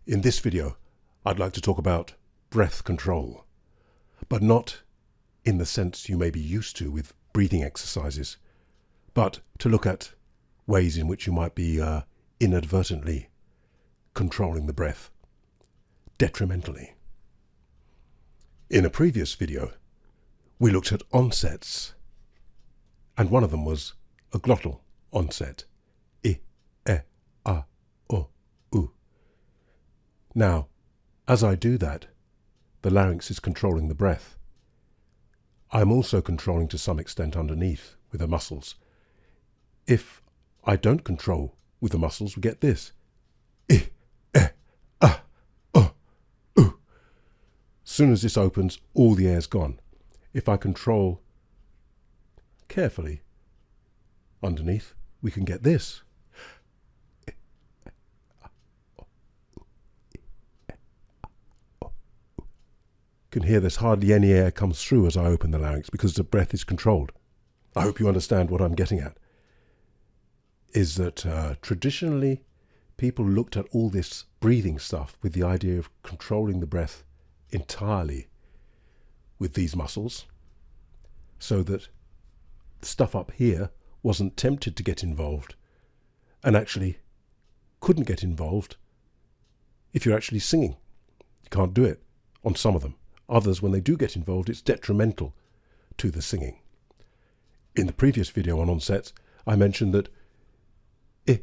In this video, I'd like to talk about breath control, but not in the sense you may be used to with breathing exercises, but to look at ways in which you might be inadvertently controlling the breath detrimentally. In a previous video, we looked at onsets, and one of them was a glottal onset. I, e, a, o, u. Now, as I do that, the larynx is controlling the breath. I'm also controlling to some extent underneath with the muscles. If I don't control with the muscles, we get this. I, e, a, o, u. As soon as this opens, all the air's gone. If I control carefully underneath, we can get this. You can hear there's hardly any air comes through as I open the larynx because the breath is controlled. I hope you understand what I'm getting at. Is that traditionally people looked at all this breathing stuff with the idea of controlling the breath entirely with these muscles, so that the stuff up here wasn't tempted to get involved and actually couldn't get involved if you're actually singing. You can't do it on some of them. Others, when they do get involved, it's detrimental to the singing. In the previous video on onsets, I mentioned that if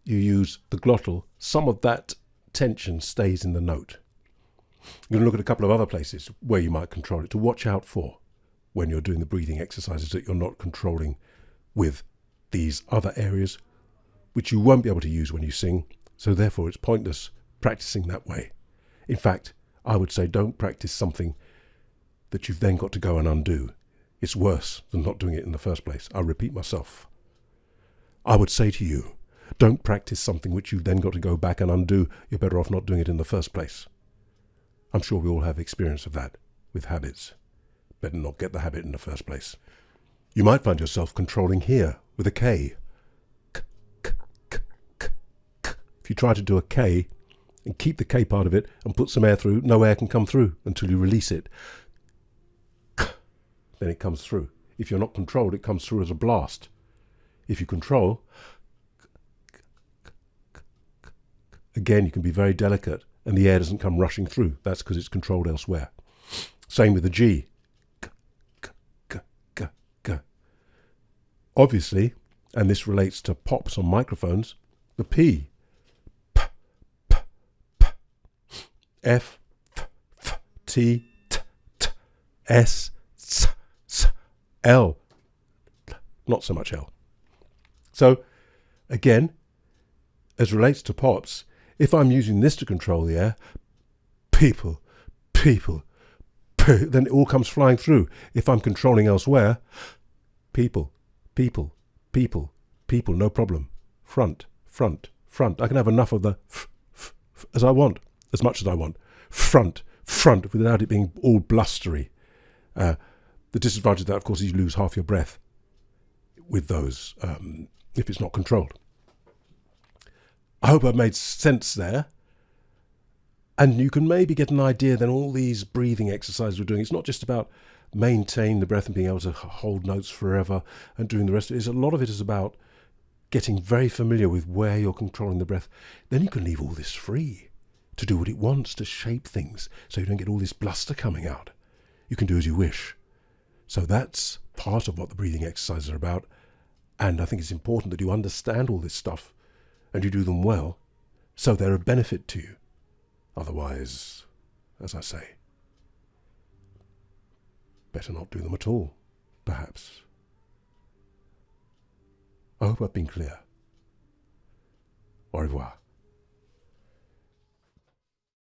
you use the glottal, some of that tension stays in the note. You're going to look at a couple of other places where you might control it to watch out for when you're doing the breathing exercises, that you're not controlling with these other areas which you won't be able to use when you sing, so therefore it's pointless practicing that way. In fact, I would say don't practice something that you've then got to go and undo. It's worse than not doing it in the first place. I'll repeat myself. I would say to you, don't practice something which you've then got to go back and undo. You're better off not doing it in the first place. I'm sure we all have experience of that with habits. Better not get the habit in the first place. You might find yourself controlling here with a K. K, k, k, k, k. If you try to do a K and keep the K part of it and put some air through, no air can come through until you release it. K, then it comes through. If you're not controlled, it comes through as a blast. If you control, again, you can be very delicate and the air doesn't come rushing through. That's because it's controlled elsewhere. Same with the G. G, g, g, g, g. Obviously, and this relates to pops on microphones, the P. P, p, p. F, f, f, T, t, t. S, s, s. L. Not so much L. So, again, as relates to pops, if I'm using this to control the air, people, then it all comes flying through. If I'm controlling elsewhere, people, no problem. Front. I can have enough of the as I want, as much as I want. Front, without it being all blustery. The disadvantage of that, of course, is you lose half your breath with those, if it's not controlled. I hope I've made sense there. And you can maybe get an idea then all these breathing exercises we're doing, it's not just about maintaining the breath and being able to hold notes forever and doing the rest of it. A lot of it is about getting very familiar with where you're controlling the breath. Then you can leave all this free to do what it wants, to shape things so you don't get all this bluster coming out. You can do as you wish. So that's part of what the breathing exercises are about. And I think it's important that you understand all this stuff and you do them well, so they're a benefit to you. Otherwise, as I say, better not do them at all, perhaps. I hope I've been clear. Au revoir.